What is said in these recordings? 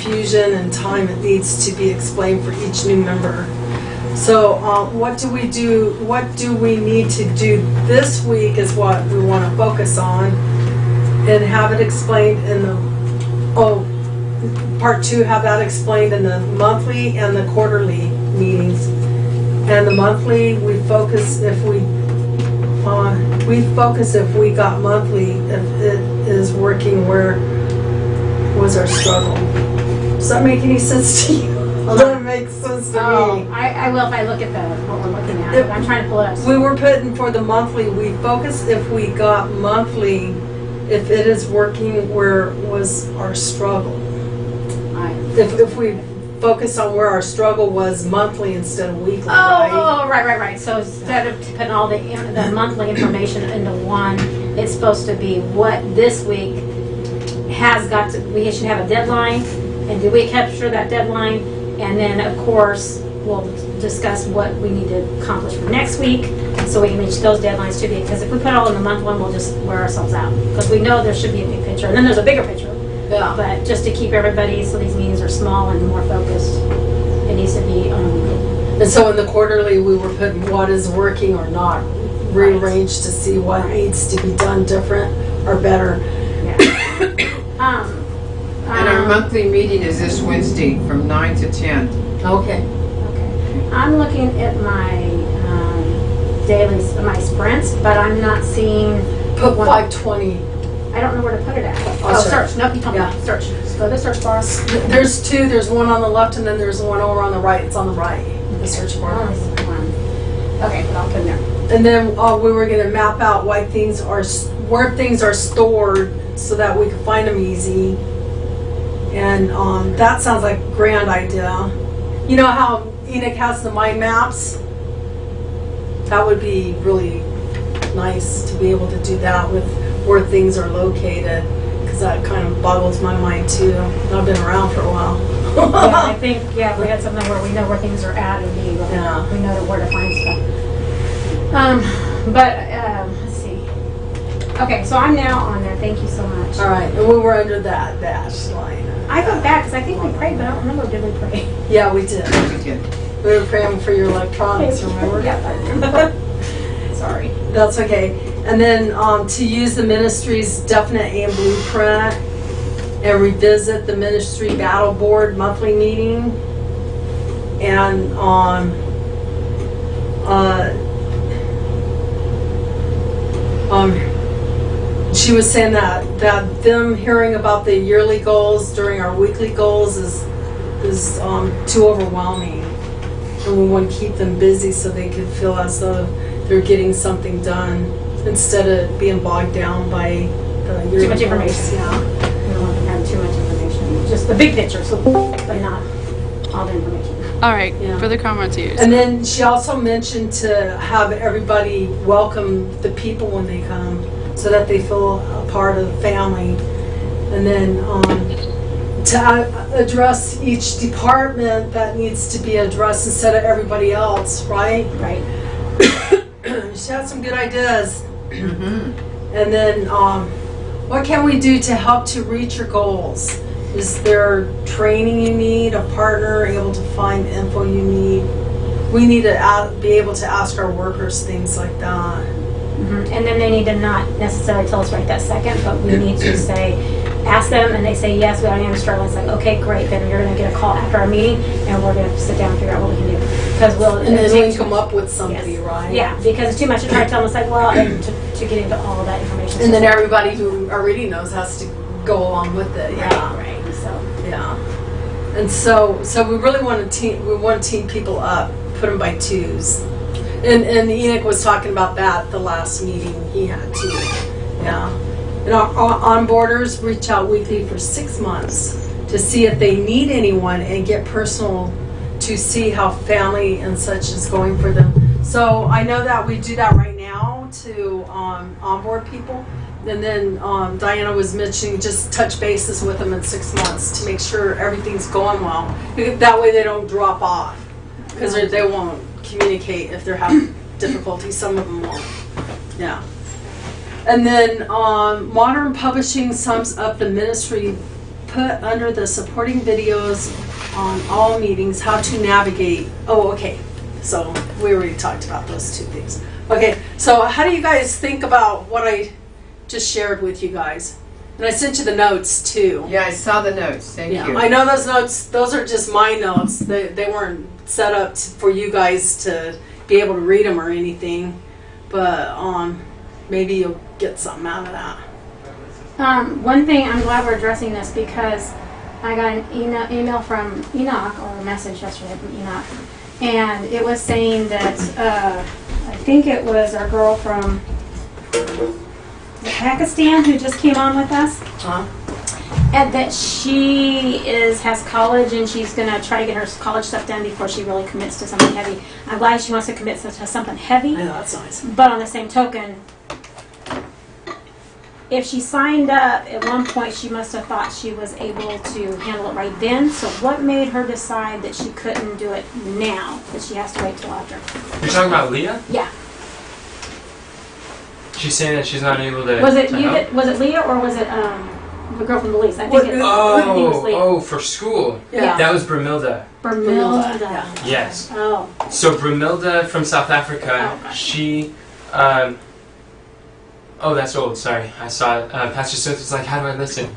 confusion and time it needs to be explained for each new member. So what do we do? What do we need to do this week is what we want to focus on and have it explained in the, part 2, have that explained in the monthly and the quarterly meetings. And the monthly, we focus if we got monthly, if it is working, where was our struggle. Does that make any sense to you? That makes sense to me. I will if I look at what we're looking at. I'm trying to pull it up. We were putting for the monthly, we focus if we got monthly, if it is working, where was our struggle. If we focus on where our struggle was monthly instead of weekly, right. So instead of putting all the monthly information into one, it's supposed to be what this week has got to, we should have a deadline, and do we capture that deadline? And then, of course, we'll discuss what we need to accomplish for next week, so we can reach those deadlines too, because if we put all in the month one, we'll just wear ourselves out, because we know there should be a big picture, and then there's a bigger picture. Yeah. But just to keep everybody, so these meetings are small and more focused, it needs to be And so in the quarterly, we were putting what is working or not, rearranged to see what needs to be done different or better. Yeah. And our monthly meeting is this Wednesday from 9 to 10. Okay. Okay. I'm looking at my my sprints, but I'm not seeing. Put 520. I don't know where to put it at. Search. Search. Nope, you told me. Search. Just go to the search bar. There's 2. There's one on the left, and then there's one over on the right. It's on the right. The search bar. Okay, but I'll put it there. And then we were going to map out where things are stored so that we can find them easy. And that sounds like a grand idea. You know how Enoch has the mind maps? That would be really nice to be able to do that with where things are located, because that kind of boggles my mind too. I've been around for a while. Yeah, I think if we had something where we know where things are at, and we know where to find stuff. Let's see. Okay, so I'm now on there. Thank you so much. All right, and we were under that dash line. I go back because I think we prayed, but I don't remember. Did we pray? Yeah, we did. We did. We were praying for your electronics, remember? Yeah, I remember. Sorry. That's okay. And then to use the ministry's definite aim blueprint and revisit the ministry battle board monthly meeting. And she was saying that them hearing about the yearly goals during our weekly goals is too overwhelming. And we want to keep them busy so they could feel as though they're getting something done instead of being bogged down by the yearly Too much information. goals. Yeah. We don't want to have too much information. Just the big picture, but not all the information. All right, Yeah. further comments here. And then she also mentioned to have everybody welcome the people when they come so that they feel a part of the family. And then to address each department that needs to be addressed instead of everybody else, right? Right. She had some good ideas. And then what can we do to help to reach your goals? Is there training you need, a partner able to find info you need? We need to be able to ask our workers things like that. And then they need to not necessarily tell us right that second, but we need to ask them, and they say yes, we am struggling. It's like, okay, great, then you're going to get a call after our meeting, and we're going to sit down and figure out what we can do. Because And then we come up with somebody, right? Yeah, because it's too much to try to tell them. It's like, well, and to get into all of that information. And then everybody who already knows has to go along with it. Yeah. Right. So. Yeah. And so we really want to team people up, put them by twos. And Enoch was talking about that the last meeting he had too. Yeah. And our onboarders reach out weekly for 6 months to see if they need anyone and get personal to see how family and such is going for them. So I know that we do that right now to onboard people. And then Diana was mentioning just touch bases with them in 6 months to make sure everything's going well. That way they don't drop off, because they won't communicate if they're having difficulty. Some of them won't. Yeah. And then Modern Publishing sums up the ministry put under the supporting videos on all meetings how to navigate. Oh, okay. So we already talked about those two things. Okay, so how do you guys think about what I just shared with you guys? And I sent you the notes too. Yeah, I saw the notes. Thank you. I know those notes, those are just my notes. They weren't set up for you guys to be able to read them or anything. But maybe you'll get something out of that. One thing, I'm glad we're addressing this because I got an email from Enoch, or a message yesterday from Enoch, and it was saying that, I think it was our girl from Pakistan who just came on with us, and that she has college and she's going to try to get her college stuff done before she really commits to something heavy. I'm glad she wants to commit to something heavy. I know, that's nice. But on the same token, if she signed up, at one point she must have thought she was able to handle it right then. So what made her decide that she couldn't do it now, that she has to wait till after? You're talking about Leah? Yeah. She's saying that she's not able to. Was it to you? help? Was it Leah or was it the girl from Belize? I think What- it was Leah. Oh, for school. Yeah. That was Bramilda. Bramilda. Yeah. Yes. Oh. So Bramilda from South Africa, Oh, gosh. she, oh, that's old. Sorry, I saw it. Pastor Smith was like, "How do I listen?"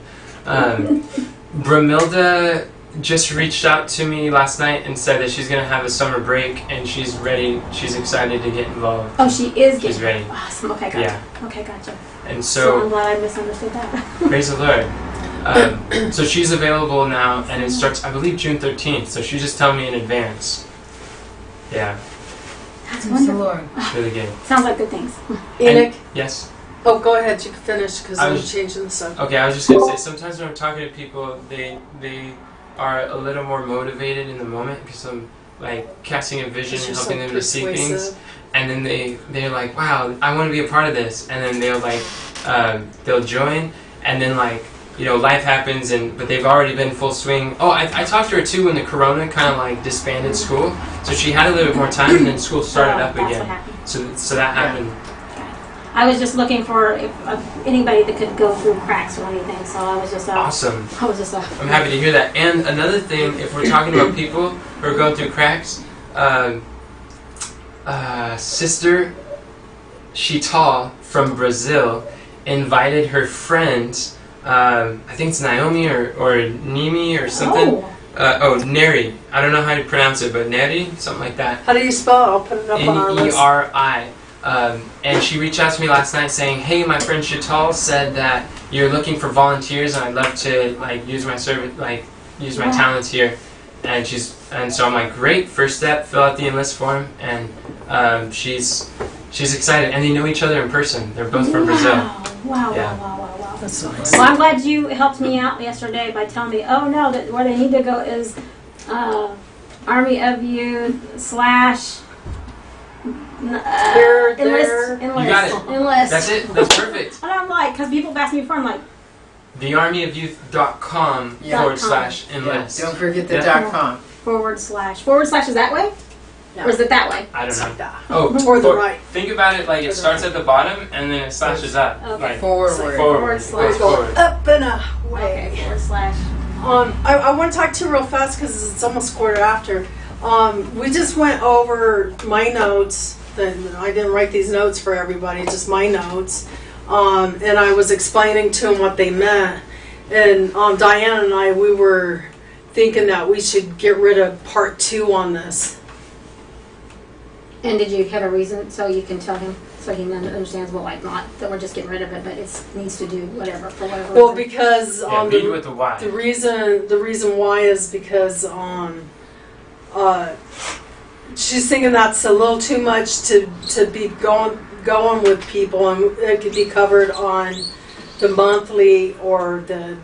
Bramilda just reached out to me last night and said that she's gonna have a summer break and she's ready. She's excited to get involved. Oh, she is She's getting ready. awesome. Okay, gotcha. Yeah. Okay, gotcha. And So I'm so, glad I misunderstood that. praise the Lord. So she's available now, and it starts, I believe, June 13th. So she just told me in advance. Yeah, That's Praise the wonderful. Lord. it's really good. Sounds like good things. Enoch? Yes. Oh, go ahead. You can finish because I I'm was- changing the subject. Okay, I was just gonna say, sometimes when I'm talking to people, they are a little more motivated in the moment because I'm like casting a vision Because and you're helping so them to see things, persuasive. and then they're like, wow, I want to be a part of this, and then they'll like they'll join, and then like life happens, but they've already been full swing. Oh, I talked to her too when the corona kind of like disbanded school, so she had a little bit more time, and then school started up That's what again. happened. So that happened. I was just looking for anybody that could go through cracks or anything, so I was just Awesome. I'm happy to hear that. And another thing, if we're talking about people who are going through cracks, Sister Chital from Brazil invited her friends, I think it's Naomi or Nimi or something. Neri. I don't know how to pronounce it, but Neri, something like that. How do you spell it? I'll put it up on our list. Neri. And she reached out to me last night saying, "Hey, my friend Chital said that you're looking for volunteers, and I'd love to use my use my talents here." And so I'm like, "Great, first step, fill out the enlist form." And she's excited, and they know each other in person. They're both from Brazil. Wow, Yeah. wow. That's nice. Well, I'm glad you helped me out yesterday by telling me, oh no, that where they need to go is Army of Youth / There. enlist. You got it. Enlist. That's it. That's perfect. And I'm like, because people have asked me before, I'm like, thearmyofyouth.com / Yeah. enlist. Don't forget the Yeah. .com. / forward slash is that way? Yeah. Or is it that way? I don't It's know. like that. Oh, Or the right. Think about it like it starts at the bottom and then it slashes up. Okay. Like Forward. Forward slash. Forward. Up and Okay, away. / slash. I want to talk to you real fast because it's almost quarter after. We just went over my notes. I didn't write these notes for everybody, just my notes. And I was explaining to them what they meant. And Diane and I, we were thinking that we should get rid of part 2 on this. And did you have a reason so you can tell him so he understands? Well, like not that we're just getting rid of it, but it needs to do whatever for whatever. Well, reason. because Yeah, lead with the why. the reason why is because she's thinking that's a little too much to be going with people, and it could be covered on the monthly or the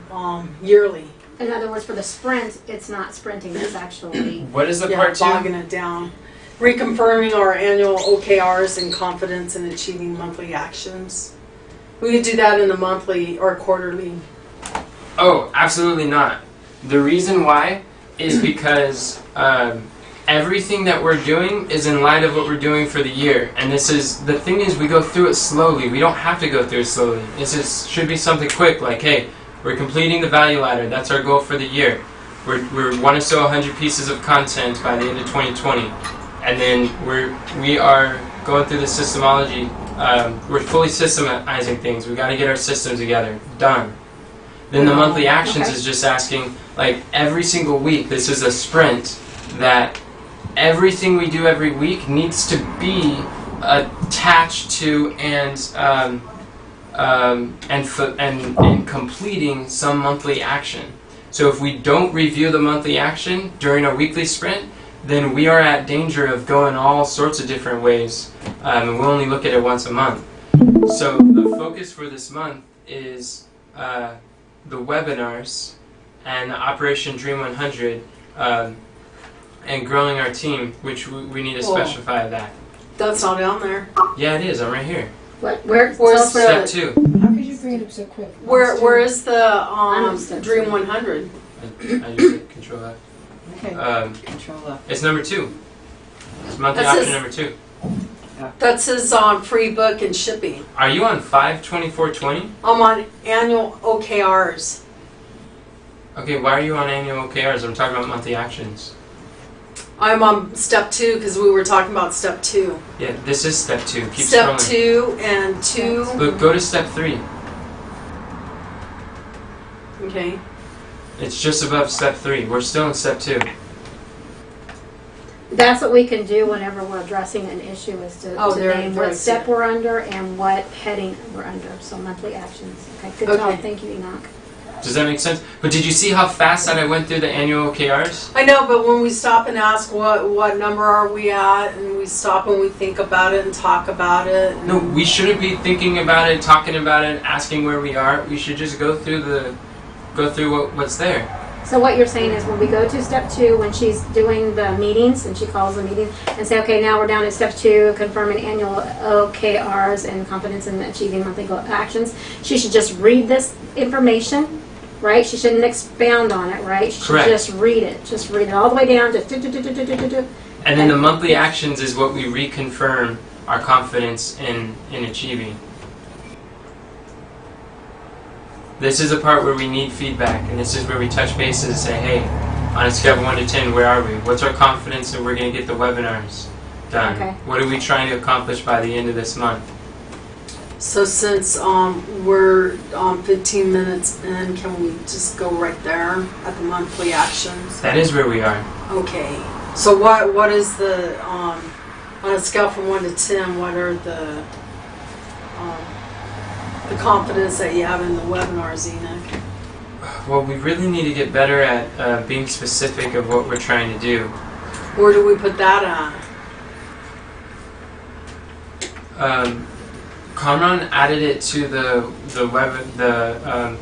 yearly. In other words, for the sprint, it's not sprinting. It's actually What is the Yeah, part 2? bogging it down. Reconfirming our annual OKRs and confidence in achieving monthly actions. We could do that in the monthly or quarterly. Oh, absolutely not. The reason why is because everything that we're doing is in light of what we're doing for the year. And the thing is we go through it slowly. We don't have to go through it slowly. Should be something quick, like, hey, We're completing the value ladder. That's our goal for the year. We want to sew 100 pieces of content by the end of 2020, and then we are going through the systemology. We're fully systemizing things. We got to get our systems together. Done. Then the monthly actions is just asking, like, every single week. This is a sprint that everything we do every week needs to be attached to and completing some monthly action. So if we don't review the monthly action during a weekly sprint, then we are at danger of going all sorts of different ways, and we'll only look at it once a month. So the focus for this month is the webinars and Operation Dream 100, and growing our team, which we need to specify that. That's not on there. Yeah, it is. I'm right here. Where's Step 2. How could you bring it up so quick? Where is the on step Dream two. 100? I use it. Control F. Okay. Control F. It's number 2. It's monthly That option says- number 2. That says on free book and shipping. Are you on 5/24/20? I'm on annual OKRs. Okay, why are you on annual OKRs? I'm talking about monthly actions. I'm on step 2 because we were talking about step 2. Yeah, this is step 2. Keep Step scrolling. 2 and 2. Look, go to step 3. Okay. It's just above step 3. We're still in step 2. That's what we can do whenever we're addressing an issue, is to there name I what see step it. we're under and what heading we're under. So monthly actions. Okay, good Okay. job. Thank you, Enoch. Does that make sense? But did you see how fast that I went through the annual OKRs? I know, but when we stop and ask what number are we at, and we stop and we think about it and talk about it. And No, we shouldn't be thinking about it, talking about it, asking where we are. We should just go through what's there. So what you're saying is when we go to step 2, when she's doing the meetings and she calls the meeting and say, okay, now we're down at step 2, confirming annual OKRs and confidence in achieving monthly goal actions, she should just read this information, right? She shouldn't expound on it, right? She should Correct. just read it. Just read it all the way down. Just do. And then the monthly actions is what we reconfirm our confidence in achieving. This is a part where we need feedback, and this is where we touch bases and say, hey, on a scale of 1 to 10, where are we? What's our confidence that we're going to get the webinars done? Okay. What are we trying to accomplish by the end of this month? so since we're 15 minutes in, can we just go right there at the monthly actions? That is where we are. Okay. So what is the on a scale from 1 to 10? What are the confidence that you have in the webinars, Enoch? Well, we really need to get better at being specific of what we're trying to do. Where do we put that at? Kamran added it to the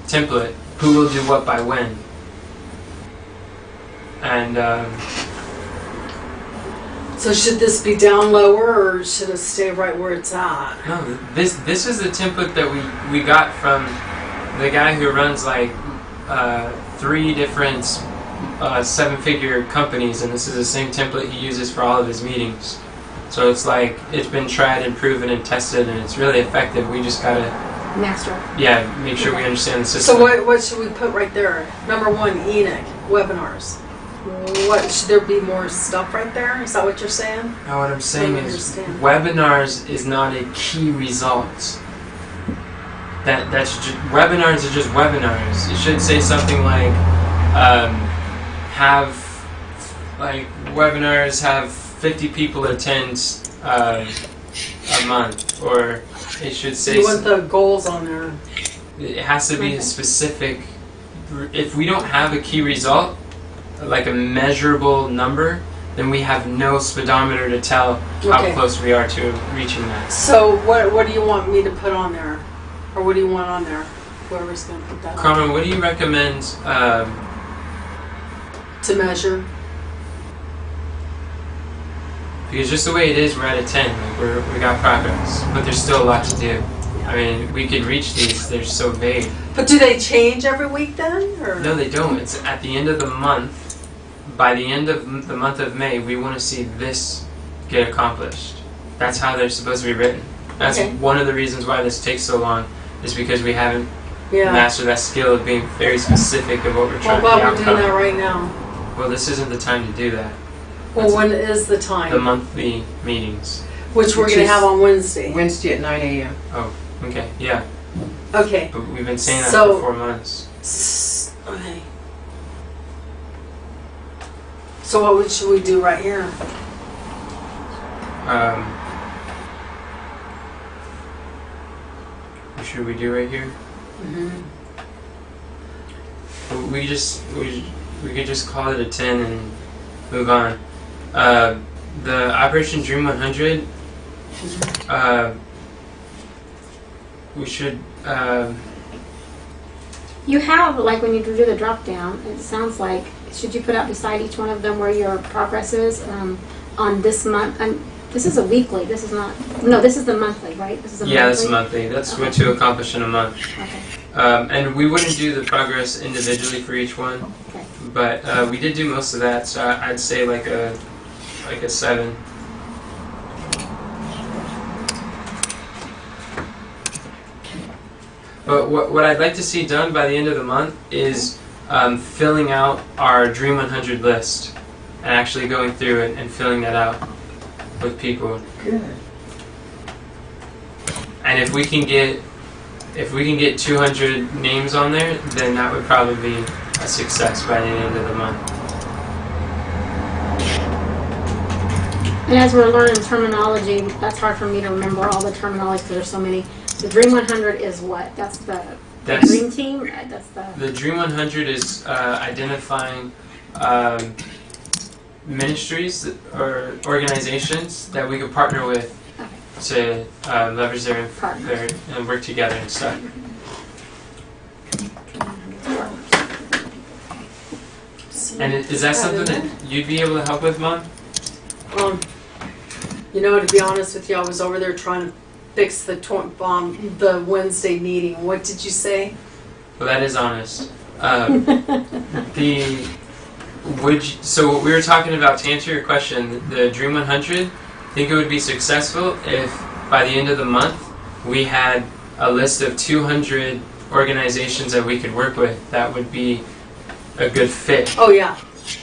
template. Who will do what by when? And So should this be down lower or should it stay right where it's at? no, this is the template that we got from the guy who runs like 3 different 7-figure companies, and this is the same template he uses for all of his meetings. So it's like it's been tried and proven and tested, and it's really effective. We just gotta Master. make sure we understand the system. So what should we put right there? Number 1, Enoch, webinars. What should there be more stuff right there? Is that what you're saying? Now what I'm saying don't is understand. webinars is not a key result. That's just, webinars are just webinars. It should say something like webinars have 50 people attend a month, or it should say You want the goals on there. it has to be Okay. a specific. If we don't have a key result, like a measurable number, then we have no speedometer to tell how Okay. close we are to reaching that. So what do you want me to put on there? Or what do you want on there? Whoever's going to put that on. Carmen, what do you recommend? To measure. Because just the way it is, we're at a 10. Like we got progress, but there's still a lot to do. I mean, we could reach these. They're so vague. But do they change every week then? Or? No, they don't. It's at the end of the month. By the end of the month of May, we want to see this get accomplished. That's how they're supposed to be written. That's Okay. one of the reasons why this takes so long, is because we haven't Yeah. master that skill of being very specific of what we're Well, trying glad to we're doing that outcome. right now. Well, this isn't the time to do that. Well, when is the time? The monthly meetings. Which we're Which gonna is have on Wednesday. Wednesday at 9 a.m. Okay, yeah. Okay. But we've been saying that So- for 4 months. Okay. So should we do right here? What should we do right here? We could just call it a 10 and move on. The Operation Dream 100. We should. You have, like, when you do the drop down, it sounds like, should you put out beside each one of them where your progress is on this month? And this is a weekly, this is not, no, this is the monthly, right? This is a Yeah, that's monthly? monthly. That's Okay. what to accomplish in a month. Okay, And we wouldn't do the progress individually for each one, okay. but we did do most of that. So I'd say like a 7. But what I'd like to see done by the end of the month is filling out our Dream 100 list and actually going through it and filling that out with people. Good. And if we can get 200 names on there, then that would probably be a success by the end of the month. And as we're learning terminology, that's hard for me to remember all the terminology because there's so many. The Dream 100 is what? That's the Dream Team? That's the Dream 100 is identifying ministries or organizations that we could partner with to leverage their and work together and stuff. And is that something that you'd be able to help with, Mom? You know, to be honest with you, I was over there trying to fix the the Wednesday meeting. What did you say? Well, that is honest. So what we were talking about, to answer your question, the Dream 100, I think it would be successful if by the end of the month we had a list of 200 organizations that we could work with that would be a good fit. Oh, yeah.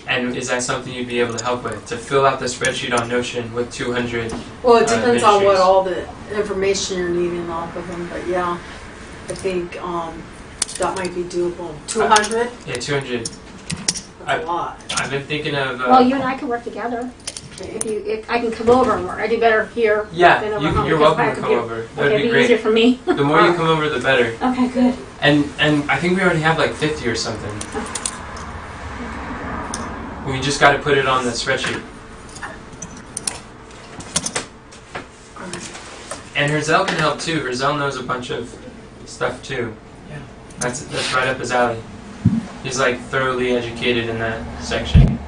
And is that something you'd be able to help with? To fill out the spreadsheet on Notion with 200? Well, it depends on what ministries. all the information you're needing off of them, but yeah, I think that might be doable. 200? Yeah, 200. That's a lot. I've been thinking of... well, you and I can work together. Okay. If I can come over and work. I do better here Yeah, than over home. you're because welcome I to have come do- over. Okay, That'd be it'd be great. easier for me. The more you come over, the better. Okay, good. And I think we already have like 50 or something. We just got to put it on the spreadsheet. And Herzl can help too. Herzl knows a bunch of stuff too. Yeah. That's right up his alley. He's like thoroughly educated in that section.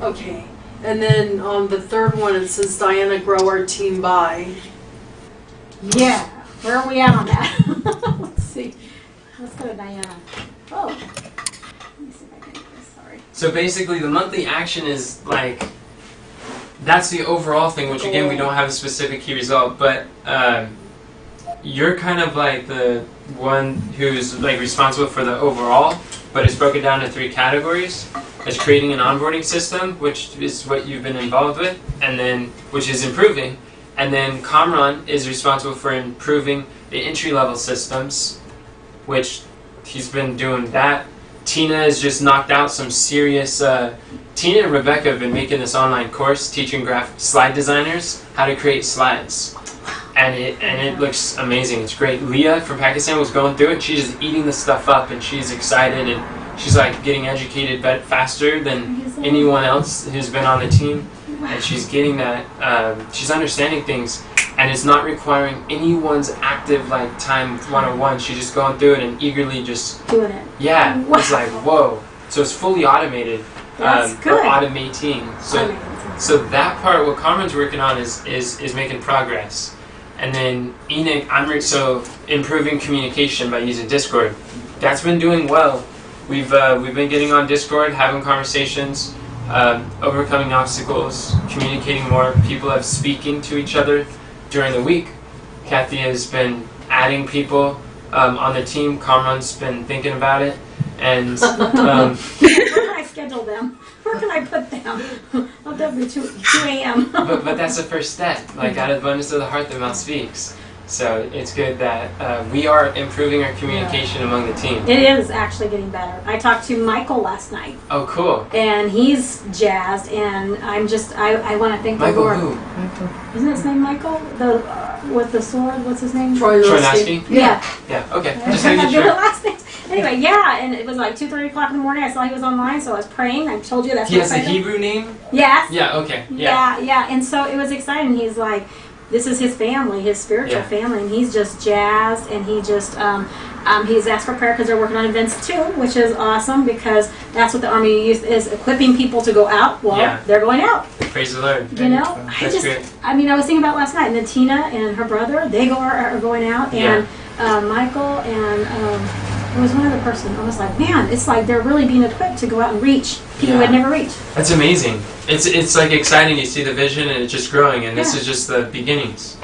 Okay. And then on the third one, it says Diana grow our team by. Yeah. Where are we at on that? Let's see. Let's go to Diana. Oh. Let me see if I can get this. Sorry. So basically, the monthly action is like, that's the overall thing, which again, we don't have a specific key result, but you're kind of like the one who's like responsible for the overall, but it's broken down to 3 categories. It's creating an onboarding system, which is what you've been involved with, and then, which is improving. And then Kamran is responsible for improving the entry-level systems, which he's been doing that. Tina has just knocked out some serious... Tina and Rebecca have been making this online course teaching slide designers how to create slides. And it looks amazing. It's great. Leah from Pakistan was going through it. She's just eating the stuff up, and she's excited, and she's like getting educated faster than anyone else who's been on the team. And she's getting that, she's understanding things, and it's not requiring anyone's active like time 101. She's just going through it and eagerly just Doing it. yeah. Wow. It's like whoa. So it's fully automated. That's Or good. automating. So Amazing. so that part, what Carmen's working on is making progress. And then Enoch, so improving communication by using Discord. That's been doing well. We've been getting on Discord, having conversations, overcoming obstacles, communicating more. People have speaking to each other during the week. Kathy has been adding people on the team. Kamran's been thinking about it, and Where can I schedule them? Where can I put them? I'll definitely 2 a.m. but that's the first step. Like out of the abundance of the heart, the mouth speaks. So it's good that we are improving our communication among the team. It is actually getting better. I talked to Michael last night, Oh, cool. and he's jazzed, and I want to thank the Michael Lord. who? Isn't his name Michael? The with the sword. What's his name? Troy Troy Lasky. Lasky? Yeah. Yeah. Okay. Just I making do the sure. last names. Anyway, yeah, and it was like 2:30 o'clock in the morning. I saw he was online, so I was praying. I told you that's He what has a I did. Hebrew name. Yes. Yeah. Okay. Yeah. Yeah. And so it was exciting. He's like, this is his family, his spiritual Yeah. family, and he's just jazzed, and he just, he's asked for prayer because they're working on events too, which is awesome because that's what the Army Youth is, equipping people to go out. Well, Yeah. they're going out, Praise the Lord. you know? I That's great. I was thinking about last night, and then Tina and her brother, they are going out, and Michael and, there was one other person. I was like, man, it's like they're really being equipped to go out and reach people who had Yeah. never reached. That's amazing. It's like exciting. You see the vision and it's just growing, and this Yeah. is just the beginnings.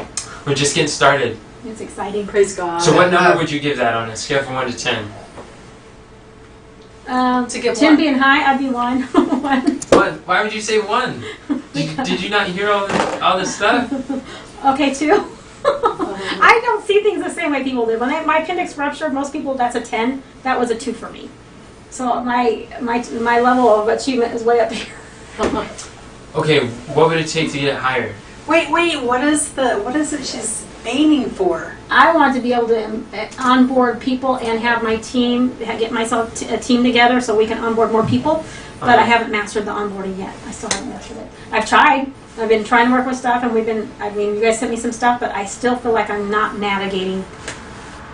We're just getting started. It's exciting. Praise God. So what number would you give that on a scale from 1 to 10? To get 10 what? being high, I'd be 1. 1. What? Why would you say 1? Did you not hear all this stuff? Okay, 2. I don't see things the same way people do. When my appendix ruptured, most people that's a 10. That was a 2 for me. So my level of achievement is way up here. Okay, what would it take to get higher? Wait, what is it she's aiming for? I want to be able to onboard people and have my team, get myself a team together so we can onboard more people. But I haven't mastered the onboarding yet. I still haven't mastered it. I've tried. I've been trying to work with stuff, and you guys sent me some stuff, but I still feel like I'm not navigating,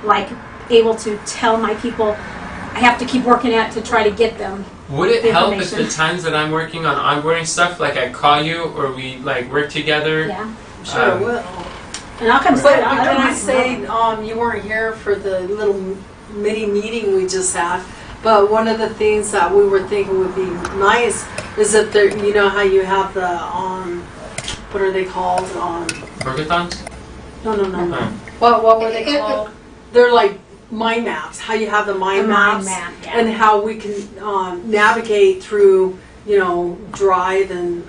like able to tell my people. I have to keep working at it to try to get them. Would it help if Information. the times that I'm working on onboarding stuff, like I call you or we like work together? Yeah. Sure Um, will. And I'll come But sit. I can don't I mind. say, you weren't here for the little mini meeting we just had, but one of the things that we were thinking would be nice is that there, you know how you have the, what are they called? Workathons? No. Huh. What were they called? They're like mind maps, how you have the mind A mind maps. map, yeah. And how we can navigate through, Drive and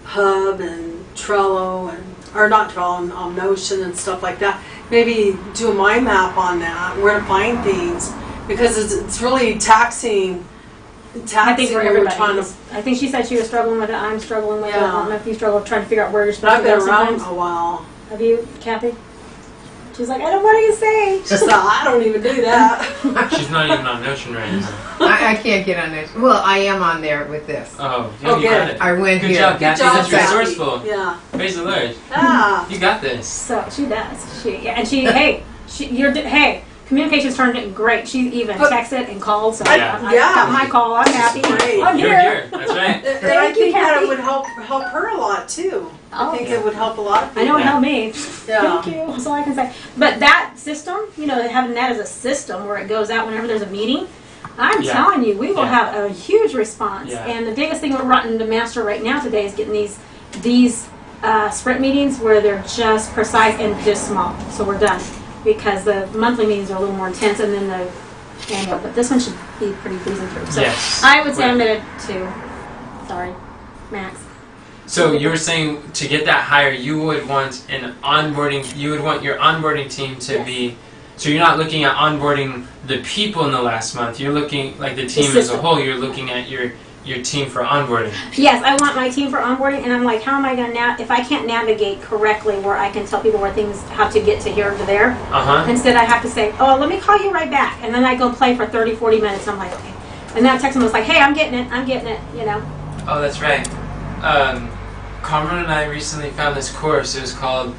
Hub and Trello or not Trello, Notion and stuff like that. Maybe do a mind map on that, where to find things, because it's really taxing. I think for when we're everybody. trying to. I think she said she was struggling with it. I'm struggling with it. I Yeah. don't know if you struggle trying to figure out where you're But supposed I've to been go around sometimes. a while. Have you, Kathy? She's like, I don't want to say. Just I don't even do that. She's not even on Notion right now. I can't get on this. Well, I am on there with this. Oh, yeah, Oh, you good. got it. I went Good here. job, Kathy. job, That's Kathy. resourceful. Yeah. Praise the Lord. Ah. You got this. So she does. Hey, communication's turned in great. She even But- texted and called. So Yeah. I got my call. I'm happy. Great. I'm You're here. here. That's right. And I Thank you, think that Kathy. it would help her a lot too. Oh. I think it would help a lot of people. I know it helped me. Yeah. Thank you. That's all I can say. But that system, having that as a system where it goes out whenever there's a meeting, I'm Yeah. telling you, we will Yeah. have a huge response. Yeah. And the biggest thing we're wanting to master right now today is getting these sprint meetings where they're just precise and just small. So we're done. Because the monthly meetings are a little more intense, and then the annual. But this one should be pretty breezing through. So Yes. I would say Right. I'm at a 2. Sorry, Max. So you were saying to get that higher, you would want you would want your onboarding team to Yes. be, so you're not looking at onboarding the people in the last month, you're looking, like the team as a system. whole, you're looking at your team for onboarding. Yes, I want my team for onboarding, and I'm like, how am I going to if I can't navigate correctly where I can tell people how to get to here to there. Uh-huh. Instead, I have to say, oh, let me call you right back, and then I go play for 30, 40 minutes. I'm like, okay. And then I text them, was like, hey, I'm getting it, Oh, that's right. Cameron and I recently found this course. It was called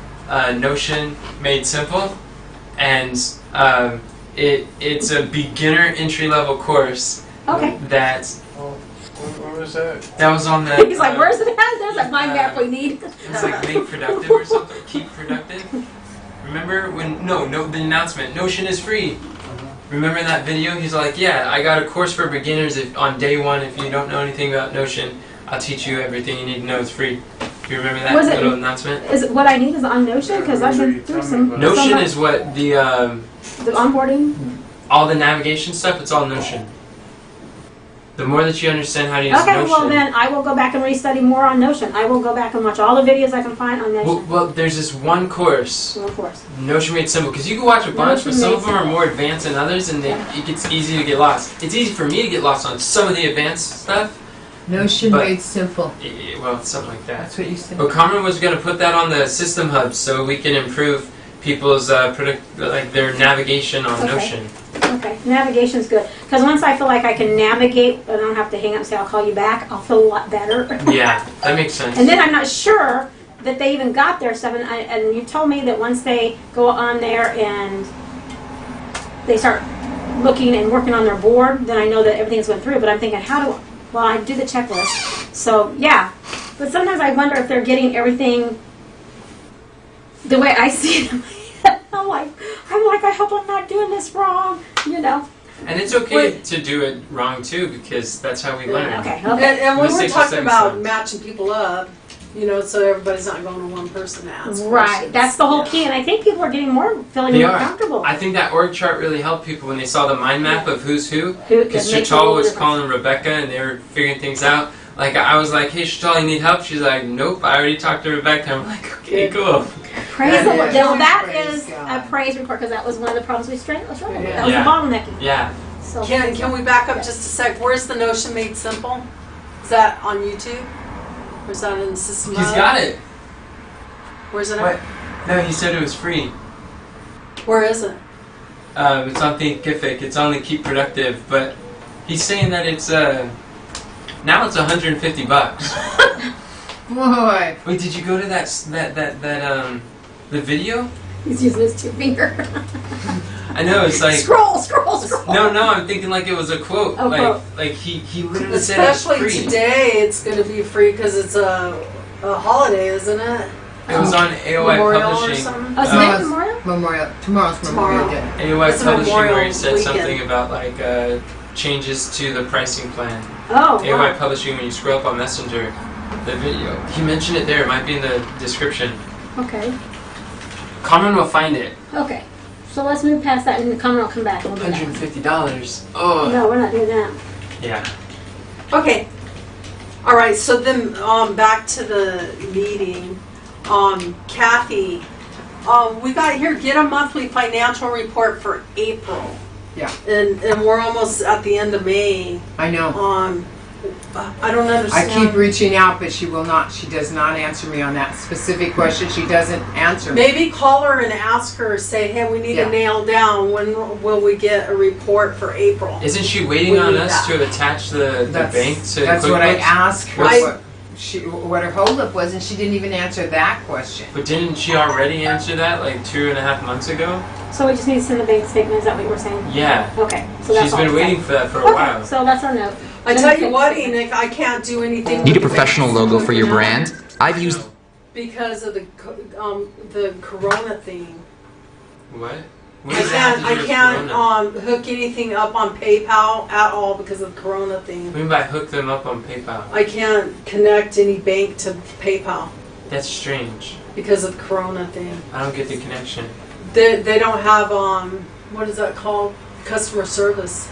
Notion Made Simple, and it's a beginner entry-level course Okay. that Where was that? was on the He's like, where's it at? There's a mind map we need. It's like make productive or something. Keep productive. Remember when? No. The announcement. Notion is free. Remember that video? He's like, yeah, I got a course for beginners. On day 1, if you don't know anything about Notion, I'll teach you everything you need to know. It's free. Do you remember that Was it- little announcement? Is it what I need is on Notion? Because I've been through some. Notion some, is what the onboarding. all the navigation stuff. It's all Notion. The more that you understand how to use Okay, Notion. well then I will go back and restudy more on Notion. I will go back and watch all the videos I can find on Notion. Well, there's this one course, Of course. Notion Made Simple, because you can watch a bunch, but Notion some Made of them are Simple. more advanced than others, and it gets easy to get lost. It's easy for me to get lost on some of the advanced stuff. Notion But- made simple. Well, something like that. That's what you said. But Carmen was going to put that on the system hub so we can improve people's their navigation on Okay. Notion. Okay, navigation's good. Because once I feel like I can navigate, I don't have to hang up and say I'll call you back, I'll feel a lot better. Yeah, that makes sense. And then I'm not sure that they even got their stuff. And you told me that once they go on there and they start looking and working on their board, then I know that everything's went through. But I'm thinking, well, I do the checklist. So, yeah. But sometimes I wonder if they're getting everything the way I see it. I'm like, I hope I'm not doing this wrong, you know. And it's okay to do it wrong too, because that's how we learn. Okay. And we were Mistakes are talking stepping about stones. matching people up, so everybody's not going to one person to ask Right. questions. That's the whole Yeah. key. And I think people are getting feeling They more are. comfortable. I think that org chart really helped people when they saw the mind map of who's who. Who- Because that makes a Chantal little was difference. calling Rebecca and they were figuring things out. Like, I was like, hey, Chantal, you need help? She's like, nope, I already talked to Rebecca. I'm like, okay, cool. Praise the Lord. Yeah. Now that Praise is God. a praise report because that was one of the problems we struggled with. That was Yeah. the bottlenecking. Yeah. So Can we back up just a sec? Where's the Notion Made Simple? Is that on YouTube? Or is that in the system? He's hub? got it. Where's it What? at? No, he said it was free. Where is it? It's on Thinkific. It's on the Keep Productive, but he's saying that it's now it's $150. Boy. Wait, did you go to that the video? he's using his two finger. I know it's like scroll. no, I'm thinking like it was a quote. Oh, quote. Like he literally said it was Especially free. today, it's going to be free because it's a holiday, isn't it? It was on AOI Memorial or Publishing. something? Oh, is Uh, that Memorial? Tomorrow's Memorial Tomorrow. Day. AOI It's a Publishing where he Memorial said weekend. something about like changes to the pricing plan. Oh, AOI wow. Publishing, when you scroll up on Messenger, the video. He mentioned it there. It might be in the description. Okay. Carmen will find it. Okay. So let's move past that and the comment will come back and we'll do that. $150. Oh. No, we're not doing that. Yeah. Okay. All right. So then, back to the meeting. Kathy, we got here. Get a monthly financial report for April. Yeah. And we're almost at the end of May. I know. I don't I understand. keep reaching out, but she does not answer me on that specific question. She doesn't answer me. Maybe call her and ask her. Say, hey, we need Yeah. to nail down when will we get a report for April. Isn't she waiting We on need us that. to attach the bank to That's what I QuickBooks? asked her. I- What her holdup was, and she didn't even answer that question. But didn't she already answer that like 2.5 months ago? So we just need to send the bank statement. Is that what you were saying? Yeah. Okay. So that's She's all. been Okay. waiting for that for a Okay. while. So that's our note. I tell you what, Enoch, I can't do anything. Need a with the professional bank logo for your statement brand? I've used because of the Corona thing. What? What I does that have to do with can't Corona? hook anything up on PayPal at all because of the Corona What thing. do you mean by hook them up on PayPal? I can't connect any bank to PayPal That's strange. because of the Corona thing. I don't get the connection. They don't have what is that called? Customer service.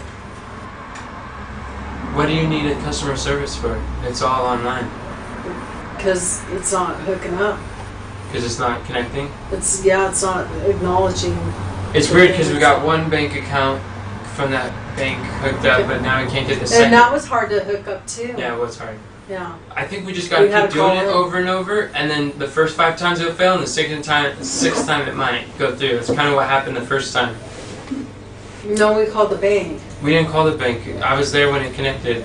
What do you need a customer service for? It's all online. Because it's not hooking up. Because it's not connecting. It's not acknowledging. It's weird because we got one bank account from that bank hooked up, but now we can't get the And second. that was hard to hook up too. Yeah, well, it's hard. Yeah. I think we just gotta We had keep to call doing it in. over and over, and then the first 5 times it'll fail, and the sixth time it might go through. That's kind of what happened the first time. No, we called the bank. We didn't call the bank. I was there when it connected.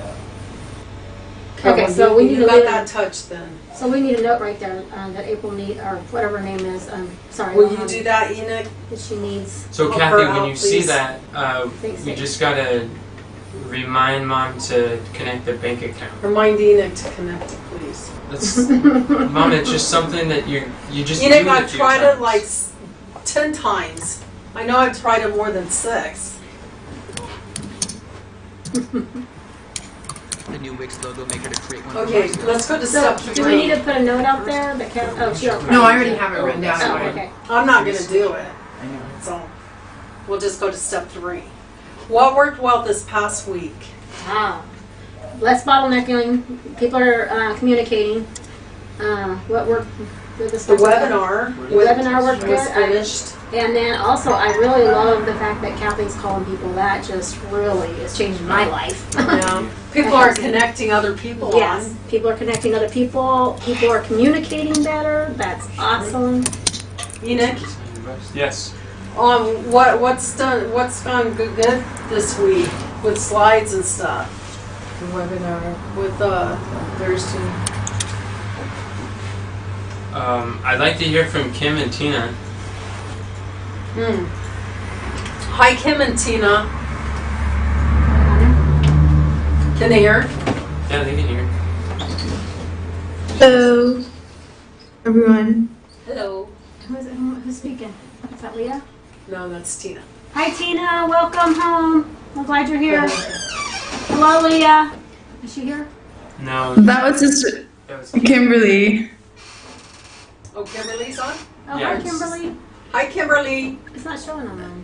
Okay, so we need you to got leave- that touch then. So we need a note right there that April need or whatever her name is. Sorry. Will you do that, Enoch? That she needs. So Help Kathy, her when out, you see please. that, Thanks, we Dave. just gotta remind Mom to connect the bank account. Remind Enoch to connect it, please. That's, Mom, it's just something that you just do Enoch, it a I've few tried times. it like 10 times. I know I've tried it more than 6. The new Wix logo maker to create one. Okay, let's go to So, step do we need 3. to put a note out there that she don't. No, I already have it written down. Oh, okay. I'm not gonna do it, I know. so we'll just go to step 3. What worked well this past week? Less bottlenecking. People are communicating. What worked good this The past week? webinar Webinar worked good. was finished. And then also, I really love the fact that Kathleen's calling people. That just really is changing my life. Yeah. People are connecting other people Yes, on. people are connecting other people. People are communicating better. That's awesome. Enoch, Yes. what's gone good this week with slides and stuff The webinar with Thursday. I'd like to hear from Kim and Tina. Hi, Kim and Tina. Can they hear? Yeah, they can hear. Hello, everyone. Hello. Who's speaking? Is that Leah? No, that's Tina. Hi, Tina. Welcome home. I'm glad you're here. Hello, Leah. Is she here? No. That was just That was Kimberly. Oh, Kimberly's on? Oh, Yeah. hi, Kimberly. Hi, Kimberly. It's not showing on mine.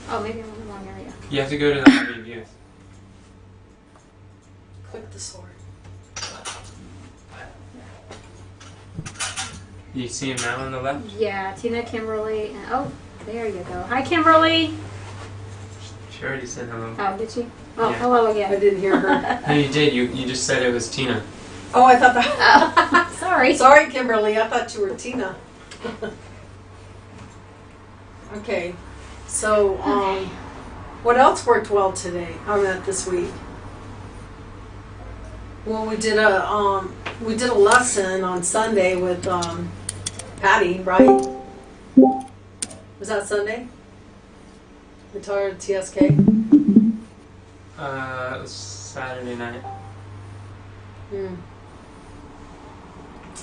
Oh, maybe I'm in the wrong area. You have to go to the hobby view. Click the sword. You see him now on the left? Yeah, Tina, Kimberly, and oh, there you go. Hi, Kimberly. She already said hello. Oh, did she? Oh, Yeah. hello I again. didn't hear her. No, you did. You just said it was Tina. Oh, I thought that. Oh, sorry. Sorry, Kimberly. I thought you were Tina. Okay. So, what else worked well today? This week. Well, we did a lesson on Sunday with Patty, right? Was that Sunday? We taught her TSK. It was Saturday night.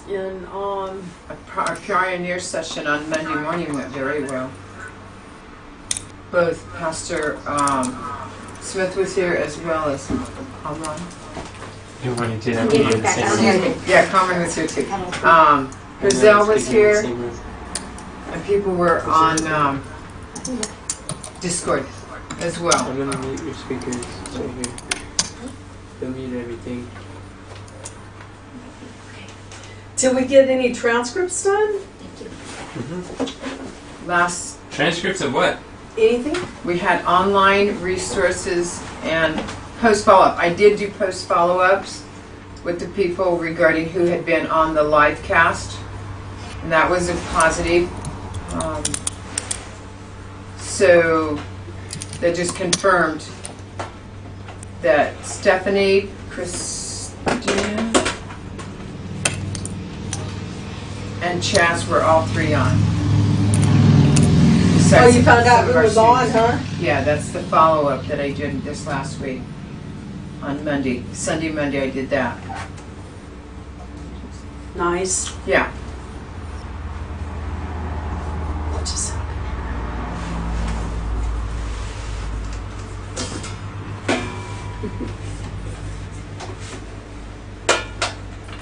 And Our pioneer session on Monday morning went very well. Both Pastor Smith was here as well as online. You want to do that I'm when getting you're in the back same out room? here. Yeah, Carmen was here too. And Griselle then was speaking in the here, same room. and people were on Discord as well. I'm gonna mute your speakers right here. They'll mute everything. did we get any transcripts done? Last, Transcripts of what? Anything? we had online resources and post follow-up. I did do post follow-ups with the people regarding who had been on the live cast, and that was a positive. So that just confirmed that Stephanie, Christina, and Chaz were all 3 on. Oh, you found out Some who of our was on, students. huh? Yeah, that's the follow-up that I did this last week on Monday. Sunday, Monday, I did that. Nice. Yeah. What just happened?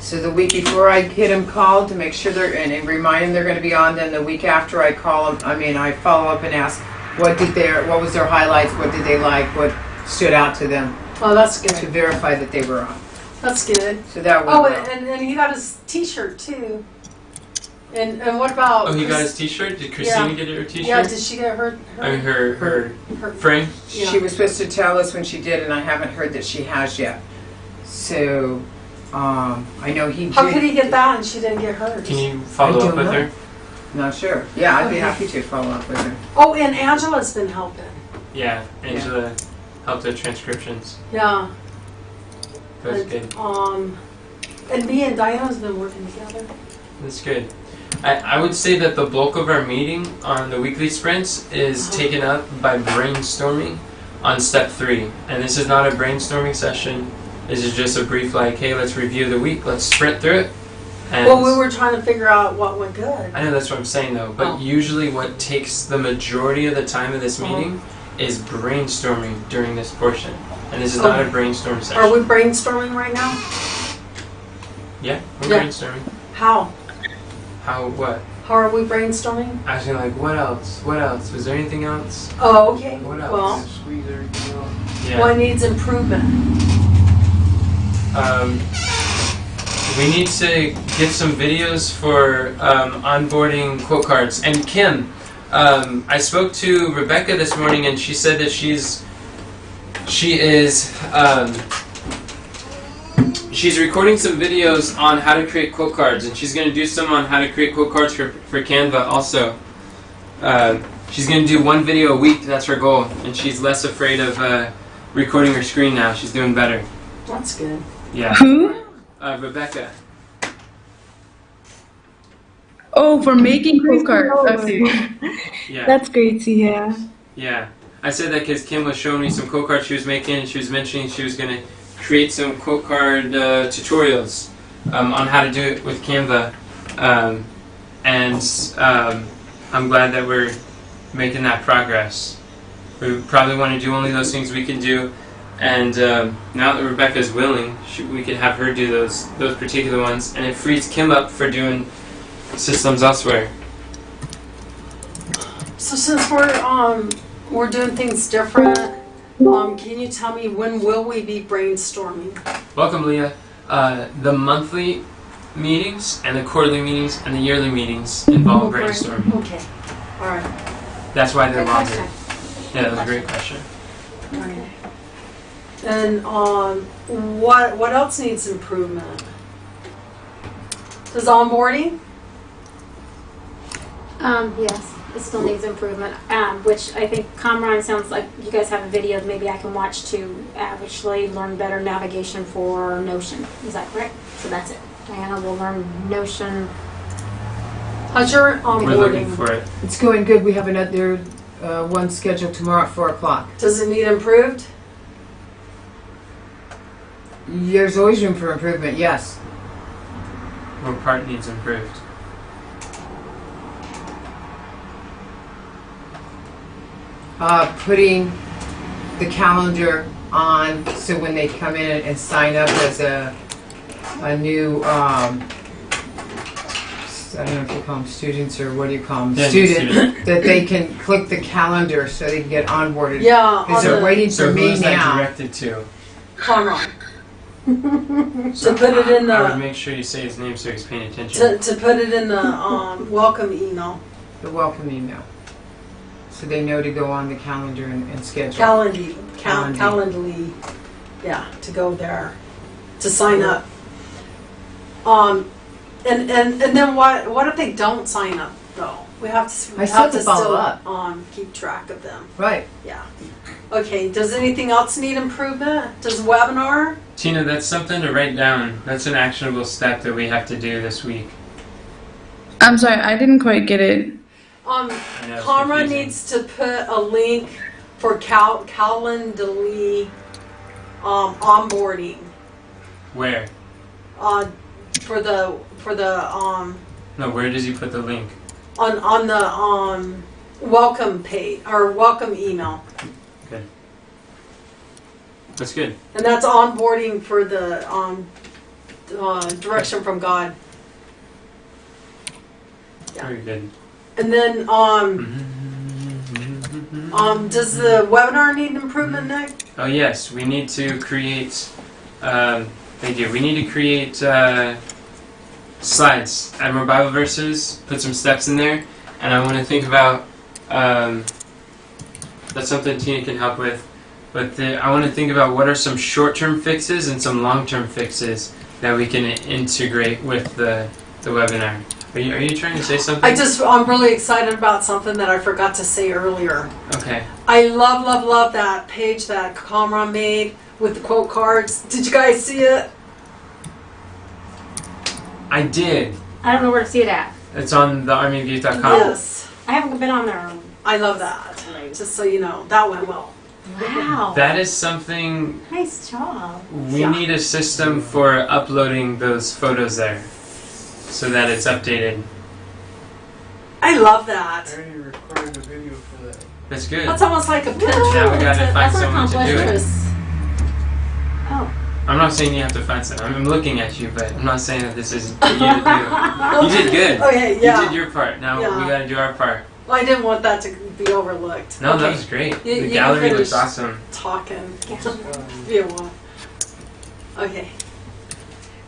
So the week before I get them called to make sure they're, and remind them they're gonna be on, then the week after I call them, I follow up and ask, what was their highlights, what did they like, what stood out to them, Oh, that's to good. verify that they were on. That's good. So that went Oh, well. and he got his T-shirt too. And what about? Oh, he got Chris- his T-shirt. Did Christina Yeah. get her T-shirt? Yeah, did she get her? I mean, her frame. Yeah. She was supposed to tell us when she did, and I haven't heard that she has yet. So, I know he did. How could he get that and she didn't get hers? Can you follow I up don't with know. her? Not sure. Yeah, I'd be Okay. happy to follow up with her. Oh, and Angela's been helping. Yeah, Angela helped with transcriptions. Yeah. That was and, good. And me and Diana's been working together. That's good. I would say that the bulk of our meeting on the weekly sprints is taken up by brainstorming on step 3. And this is not a brainstorming session. This is just a brief like, hey, let's review the week. Let's sprint through it. And Well, we were trying to figure out what went good. I know that's what I'm saying though, but Oh. usually what takes the majority of the time of this meeting is brainstorming during this portion. And this is not a brainstorm session. Are we brainstorming right now? Yeah, we're Yeah. brainstorming. How? How, what? How are we brainstorming? Asking like, what else? What else? Was there anything else? Oh, okay. What else? Well, Squeeze everything out. Yeah. what needs improvement? We need to get some videos for onboarding quote cards. And Kim, I spoke to Rebecca this morning, and she said that she's recording some videos on how to create quote cards, and she's going to do some on how to create quote cards for Canva also. She's going to do one video a week. That's her goal, and she's less afraid of recording her screen now. She's doing better. That's good. Yeah. Who? Rebecca. Oh, for making quote cards. Okay. Yeah. That's great to hear. Yeah. I said that because Kim was showing me some quote cards she was making, and she was mentioning she was going to create some quote card tutorials on how to do it with Canva. I'm glad that we're making that progress. We probably want to do only those things we can do. And now that Rebecca's willing, we can have her do those particular ones, and it frees Kim up for doing systems elsewhere. So since we're doing things different, can you tell me when will we be brainstorming? Welcome, Leah. The monthly meetings and the quarterly meetings and the yearly meetings involve brainstorming. Okay. All right. That's why they're Good longer. question. Yeah, that was a great question. Okay. And what else needs improvement? Does onboarding? Yes, it still needs improvement, which I think Comron sounds like you guys have a video maybe I can watch to actually learn better navigation for Notion. Is that correct? So that's it. Diana will learn Notion. How's your We're looking onboarding? for it. It's going good. We have another one scheduled tomorrow at 4 o'clock. Does it need improved? There's always room for improvement, yes. What part needs improved? Putting the calendar on so when they come in and sign up as a new, I don't know if you call them students or what do you call them? Yeah, Student, that they can click the calendar so they can get onboarded. Yeah. Because they're waiting So for me who's that now. directed to? Conron. To put it in I would the make sure you say his name so he's paying attention. to put it in the welcome email. The welcome email. So they know to go on the calendar and schedule. Calendly, yeah, to go there, to sign up. And then what if they don't sign up though? We have to. I still have to follow up. Keep track of them. Right. Yeah. Okay. Does anything else need improvement? Does webinar? Tina, that's something to write down. That's an actionable step that we have to do this week. I'm sorry, I didn't quite get it. I know, it's Conrad confusing. needs to put a link for Calendly onboarding. Where? For the No, where does he put the link? on the welcome page or welcome email, That's good. and that's onboarding for the direction from God. Yeah. Very good. And then does the webinar need improvement, Nick? Oh yes, we need to create. We need to create slides, add more Bible verses, put some steps in there, and I want to think about. That's something Tina can help with, but I want to think about what are some short-term fixes and some long-term fixes that we can integrate with the webinar. Are you trying to say something? I'm really excited about something that I forgot to say earlier. Okay. I love that page that Comron made with the quote cards. Did you guys see it? I did. I don't know where to see it at. It's on the armyofyouth.com. Yes. I haven't been on there. I love that. Just so you know, that went well. Wow. That is something Nice job. we Yeah. need a system for uploading those photos there so that it's updated. I love I that. already recorded a video for that. That's good. That's almost like a Pinterest. Now we gotta find That's an someone to do it. accomplishment. Oh. I'm not saying you have to find something. I'm looking at you, but I'm not saying that this is for you to do. You did good. Okay, yeah. You did your part. Now Yeah. we gotta do our part. Well, I didn't want that to be overlooked. No, that Okay. was great. You The can gallery looks finish. awesome. Talking. Yeah. Be a while. Okay.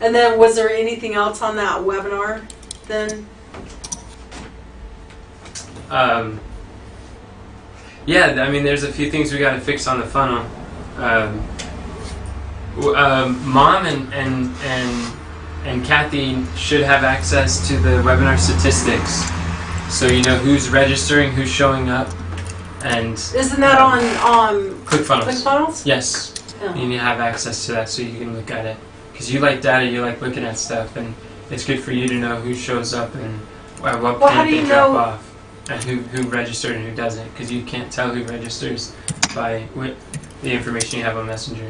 And then was there anything else on that webinar then? Yeah, I mean, there's a few things we got to fix on the funnel. Mom and Kathy should have access to the webinar statistics, so you know who's registering, who's showing up, and Isn't that on ClickFunnels. ClickFunnels? Yes, Yeah. you need to have access to that so you can look at it. Because you like data, you like looking at stuff, and it's good for you to know who shows up and at what Well, how point do they you drop know- off, and who registered and who doesn't. Because you can't tell who registers by the information you have on Messenger.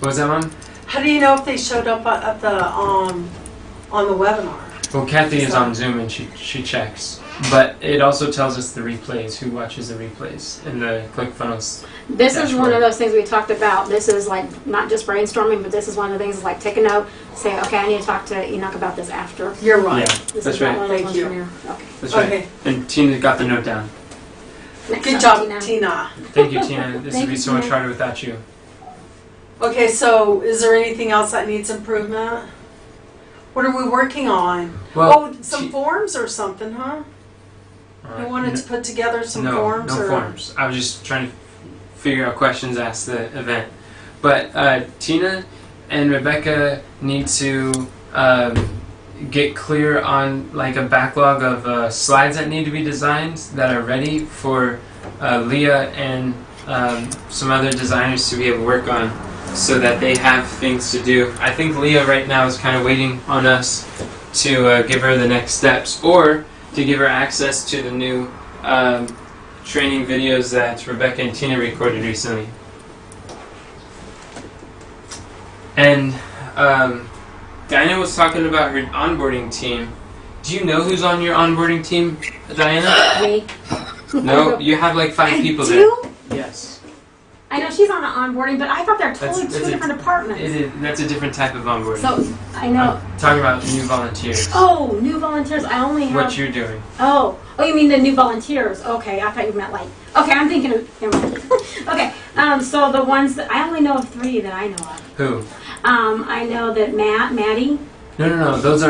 What was that, Mom? How do you know if they showed up at the on the webinar? Well, Kathy is So- on Zoom and she checks. But it also tells us the replays, who watches the replays in the ClickFunnels. This is one Dashboard. of those things we talked about. This is like not just brainstorming, but this is one of the things like take a note, say, okay, I need to talk to Enoch about this after. You're right. Yeah, This that's is not right. one of those Thank ones you. from here. Okay. That's right. Okay. And Tina got the note down. Next Good up, job, Tina. Thank you, Tina. This Thank would be you, so much Tina. harder without you. Okay, so is there anything else that needs improvement? What are we working on? Well, some she- forms or something, huh? You wanted to put together some no, forms? No or? forms. I was just trying to figure out questions asked the event. But Tina and Rebecca need to get clear on like a backlog of slides that need to be designed that are ready for Leah and some other designers to be able to work on, so that they have things to do. I think Leah right now is kind of waiting on us to give her the next steps, or to give her access to the new training videos that Rebecca and Tina recorded recently. And Diana was talking about her onboarding team. Do you know who's on your onboarding team, Diana? Me. No, you have like 5 I people do? there. Yes. I know she's on the onboarding, but I thought they're totally That's two a- different departments. It is, that's a different type of onboarding. So I know. I'm talking about new volunteers. Oh, new volunteers. I only have. What you're doing. Oh, you mean the new volunteers? Okay, I thought you meant like. Okay, I'm thinking of. Never mind. Okay, so the ones that I only know of 3 that I know of. Who? I know that Maddie. No. Those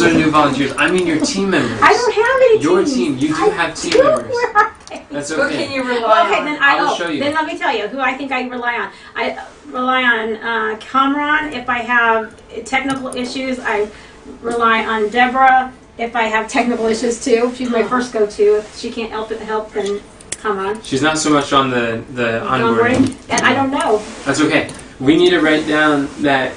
are new volunteers. I mean your team members. I don't have any Your teams. team. You do I have team do. members. Where are they? That's Who okay. can you rely Okay, on? then I will show you. Then let me tell you who I think I rely on. I rely on Kamran if I have technical issues. I rely on Deborah if I have technical issues too. She's my first go-to. If she can't help then Kamran. She's not so much on the onboarding. And I don't know. That's okay. We need to write down that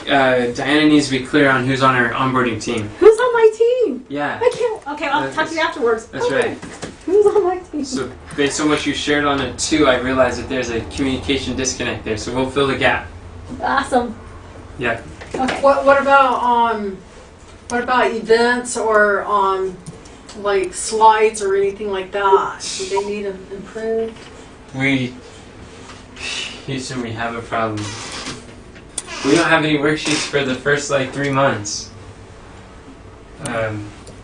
Diana needs to be clear on who's on her onboarding team. Who's on my team? Yeah. I can't. Okay, I'll talk to you afterwards. That's Okay. right. Who's on my team? So based on what you shared on it too, I realized that there's a communication disconnect there. So we'll fill the gap. Awesome. Yeah. Okay. What about events or like slides or anything like that? Do they need improved? Houston, we have a problem. We don't have any worksheets for the first like 3 months.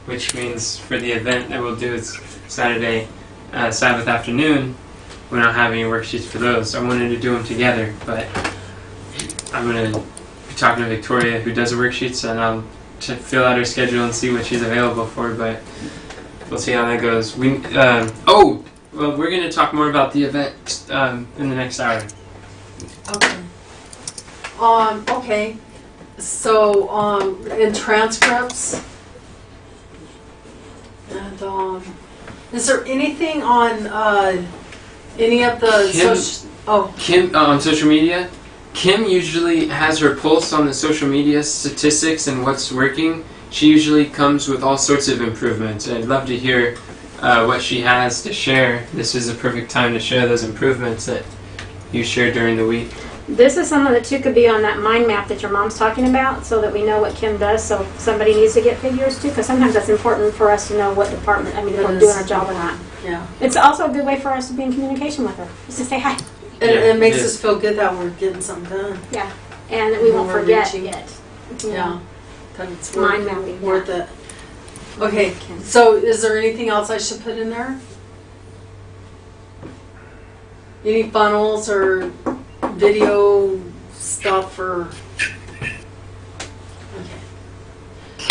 Which means for the event that we'll do, it's Saturday, Sabbath afternoon. We don't have any worksheets for those. I wanted to do them together, but I'm gonna be talking to Victoria, who does the worksheets, and I'll fill out her schedule and see what she's available for. But we'll see how that goes. Well, we're gonna talk more about the event in the next hour. Okay. Okay. So, in transcripts, and is there anything on any of the Kim- social? Oh, Kim on social media. Kim usually has her pulse on the social media statistics and what's working. She usually comes with all sorts of improvements. I'd love to hear what she has to share. This is a perfect time to share those improvements that you shared during the week. This is something that too could be on that mind map that your mom's talking about, so that we know what Kim does. So if somebody needs to get figures too, because sometimes that's important for us to know what department. I mean, if It we're is. doing our job or not. yeah. It's also a good way for us to be in communication with her. Just to say hi. And Yeah, it makes it us is. feel good that we're getting something done. Yeah, and we won't We're forget reaching. it. Yeah. That it's Mind worth, mapping, worth yeah. it. Okay, so is there anything else I should put in there? Any funnels or video stuff or? Okay.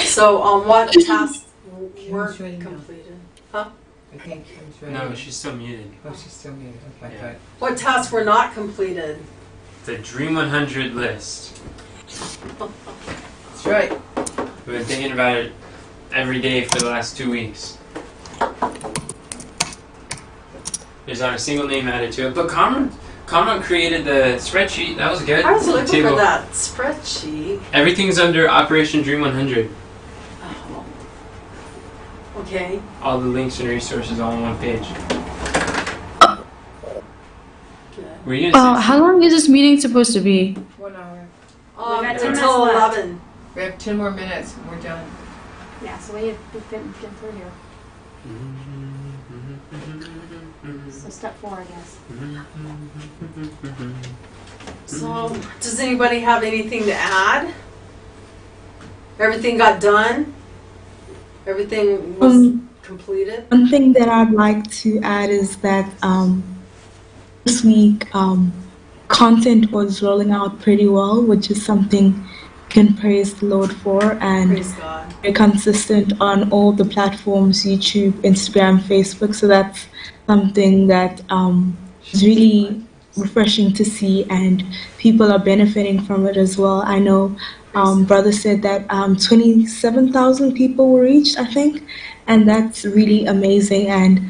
So what tasks were Kim's ready now. completed? I think Kim's ready. No, she's still muted. Oh, she's still muted. Okay, Yeah. good. What tasks were not completed? The Dream 100 list. That's right. We've been thinking about it every day for the last 2 weeks. There's not a single name added to it, but Cameron created the spreadsheet. That was good. I was looking Table. for that spreadsheet. Everything's under Operation Dream 100. Oh. Okay. All the links and resources all on one page. Good. Were you gonna say How long is this meeting supposed to be? 1 hour. We've got 10 Until minutes left. 11. We have 10 more minutes and we're done. Yeah, so we've been through here. So step 4, I guess. So, does anybody have anything to add? Everything got done? Everything was completed? One thing that I'd like to add is that this week content was rolling out pretty well, which is something you can praise the Lord for, and Praise God. very consistent on all the platforms, YouTube, Instagram, Facebook. So that's something that is really refreshing to see, and people are benefiting from it as well. I know brother said that 27,000 people were reached, I think, and that's really amazing. And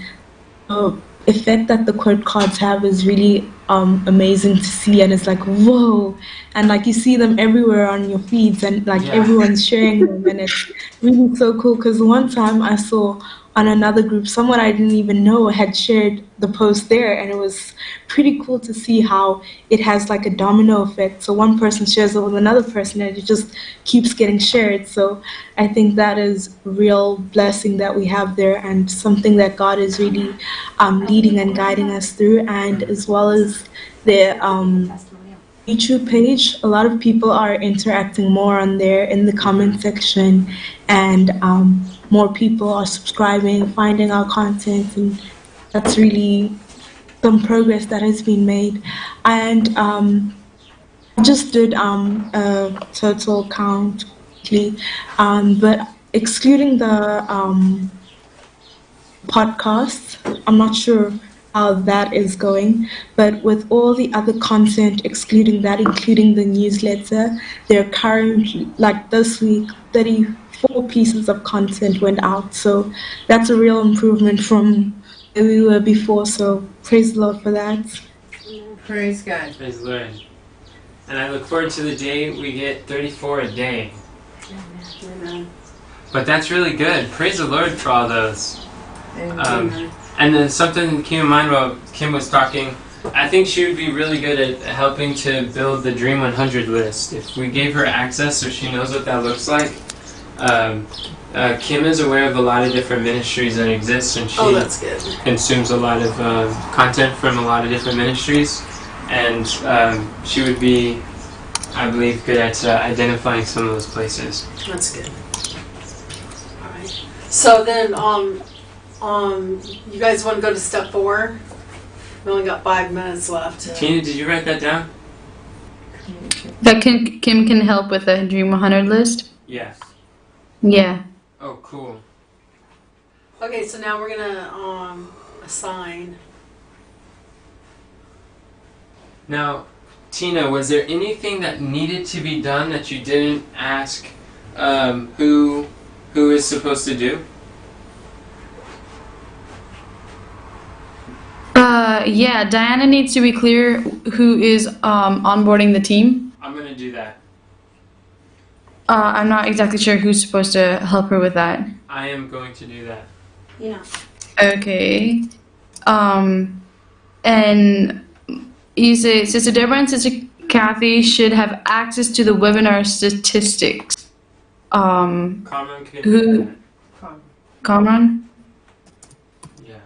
the effect that the quote cards have is really amazing to see, and it's like, whoa, and like you see them everywhere on your feeds, and like Yeah. everyone's sharing them, and it's really so cool. Because one time I saw on another group, someone I didn't even know had shared the post there, and it was pretty cool to see how it has like a domino effect. So one person shares it with another person, and it just keeps getting shared. So I think that is a real blessing that we have there, and something that God is really leading and guiding us through. And as well as the Testimonial. YouTube page, a lot of people are interacting more on there in the comment section, and more people are subscribing, finding our content, and that's really some progress that has been made. And I just did a total count quickly, but excluding the podcast, I'm not sure how that is going, but with all the other content, excluding that, including the newsletter, there are currently, like this week, 34 pieces of content went out. So that's a real improvement from where we were before. So praise the Lord for that. Praise God. Praise the Lord. And I look forward to the day we get 34 a day. Amen. But that's really good. Praise the Lord for all those. Amen. And then something came in mind while Kim was talking. I think she would be really good at helping to build the Dream 100 list. If we gave her access so she knows what that looks like. Kim is aware of a lot of different ministries that exist, and she Oh, that's good. consumes a lot of content from a lot of different ministries. And she would be, I believe, good at identifying some of those places. That's good. All right. So then, you guys want to go to step 4? We only got 5 minutes left. Tina, did you write that down? That Kim can help with the Dream 100 list? Yeah. Yeah. Oh, cool. Okay, so now we're gonna assign. Now, Tina, was there anything that needed to be done that you didn't ask who is supposed to do? Yeah, Diana needs to be clear who is onboarding the team. I'm gonna do that. I'm not exactly sure who's supposed to help her with that. I am going to do that. Yeah. Okay. And you say Sister Deborah and Sister Kathy should have access to the webinar statistics. Carmen can Who- do that. Kamran? Yeah.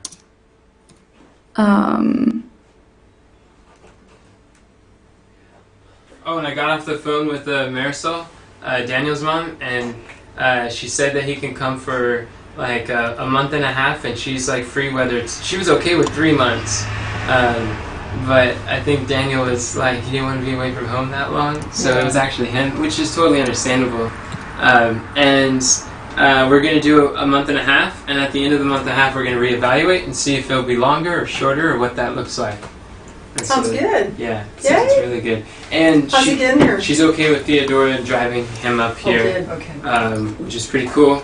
Oh, and I got off the phone with Marisol, Daniel's mom, and she said that he can come for like a month and a half, and she's like free whether it's. She was okay with 3 months, but I think Daniel was like he didn't want to be away from home that long, so it was actually him, which is totally understandable. And we're gonna do a month and a half, and at the end of the month and a half, we're gonna reevaluate and see if it'll be longer or shorter or what that looks like. And Sounds so- good. Yeah, it's Yay. really good. And How's he getting here? she's okay with Theodora driving him up Oh, here, good. Okay. which is pretty cool.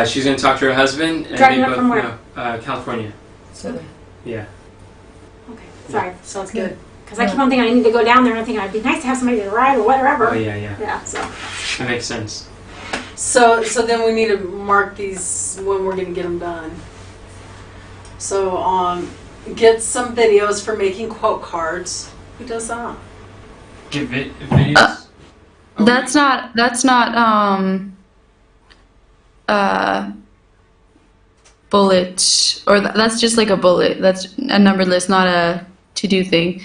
She's going to talk to her husband. And Driving they up both from where? know, California. So Yeah. Okay, sorry. Sounds good. Because I keep on thinking I need to go down there and I think it'd be nice to have somebody to ride or whatever. Oh, yeah. Yeah, so. That makes sense. So then we need to mark these when we're gonna get them done. So get some videos for making quote cards. Who does that? Give it videos. Oh, That's not bullet, or that's just like a bullet. That's a numbered list, not a to-do thing.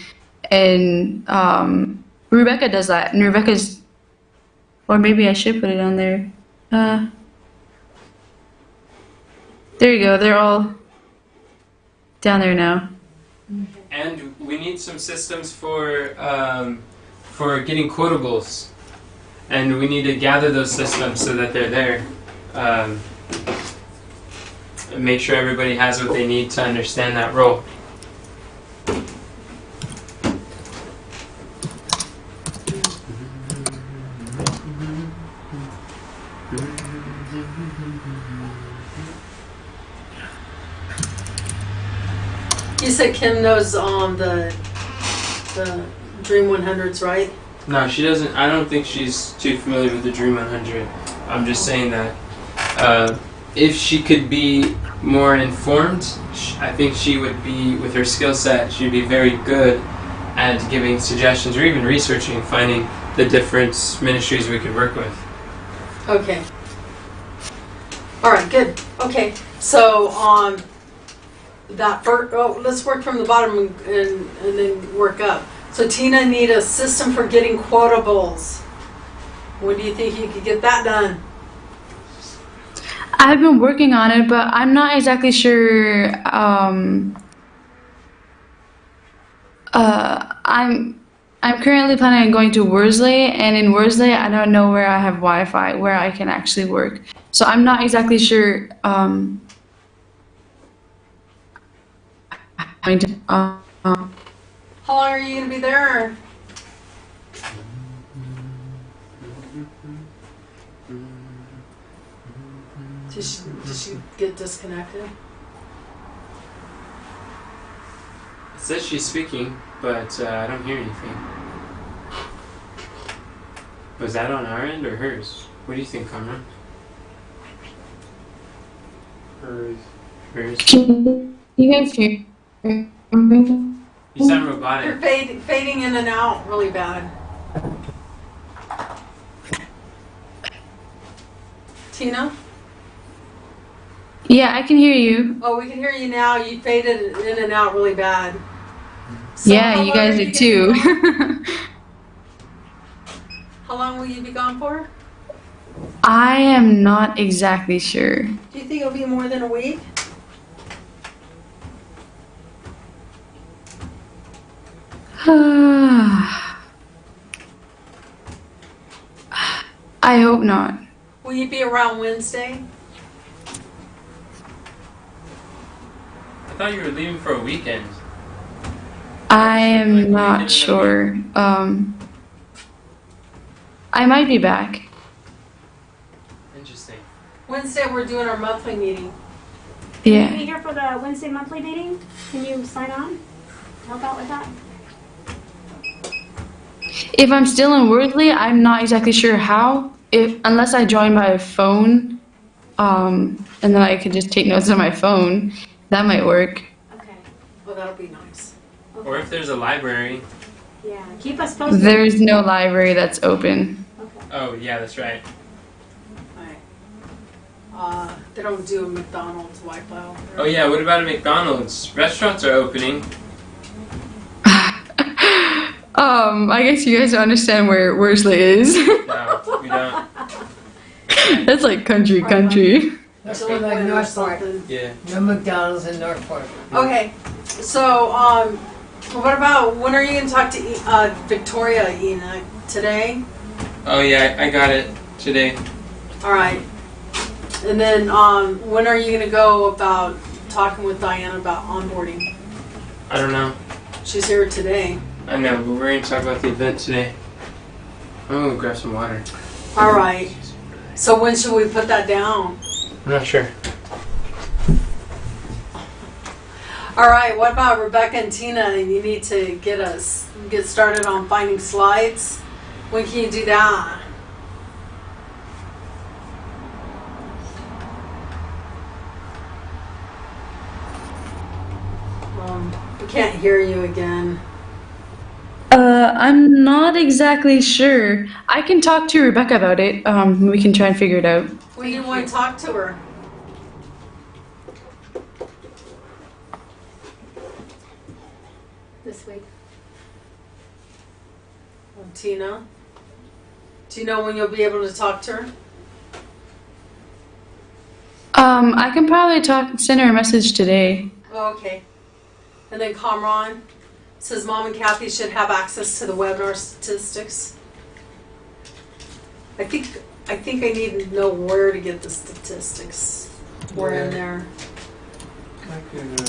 And Rebecca does that, and Rebecca's, or maybe I should put it on there. There you go. They're all down there now. And we need some systems for getting quotables. And we need to gather those systems so that they're there. And make sure everybody has what they need to understand that role. You said Kim knows on the Dream 100s, right? No, she doesn't. I don't think she's too familiar with the Dream 100. I'm just saying that if she could be more informed, I think she would be, with her skill set, she'd be very good at giving suggestions or even researching and finding the different ministries we could work with. Okay. All right, good. Okay, so on that first, let's work from the bottom and then work up. So Tina need a system for getting quotables. When do you think you could get that done? I've been working on it, but I'm not exactly sure. I'm currently planning on going to Worsley, and in Worsley, I don't know where I have Wi-Fi where I can actually work. So I'm not exactly sure. How long are you going to be there? Did she get disconnected? It says she's speaking, but I don't hear anything. Was that on our end or hers? What do you think, Cameron? Hers. Hers? Can you guys hear? You sound You're robotic. fading in and out really bad. Tina? Yeah, I can hear you. Oh, we can hear you now. You faded in and out really bad. So Yeah, how you long guys are did gonna be too. gone? How long will you be gone for? I am not exactly sure. Do you think it'll be more than a week? I hope not. Will you be around Wednesday? I thought you were leaving for a weekend. I Like, am weekend not in the sure. I might be back. Interesting. Wednesday we're doing our monthly meeting. Can you Yeah. be here for the Wednesday monthly meeting? Can you sign on? Help out with that? If I'm still in Wordly, I'm not exactly sure how. Unless I join by phone, and then I could just take notes on my phone. That might work. Okay. Well, that'll be nice. Or if there's a library. Yeah, keep us posted. There's no library that's open. Okay. Oh, yeah, that's right. Right. They don't do a McDonald's Wi-Fi. over there. Oh, yeah, what about a McDonald's? Restaurants are opening. I guess you guys don't understand where Worsley is. No, we don't. That's like country. That's like Northport. Yeah. No McDonald's in Northport. Okay, so, what about, when are you gonna talk to Victoria, Enoch? Today? Oh yeah, I got it today. Alright. And then, when are you gonna go about talking with Diana about onboarding? I don't know. She's here today. I know, but we're going to talk about the event today. I'm going to grab some water. Alright. So when should we put that down? I'm not sure. Alright, what about Rebecca and Tina? You need to get started on finding slides. When can you do that? We can't hear you again. I'm not exactly sure. I can talk to Rebecca about it. We can try and figure it out. When do you want to talk to her? This week. Tina? Do you know when you'll be able to talk to her? I can probably send her a message today. Oh, okay. And then Kamran says Mom and Kathy should have access to the webinar statistics. I think I need to know where to get the statistics. Where in there? I could do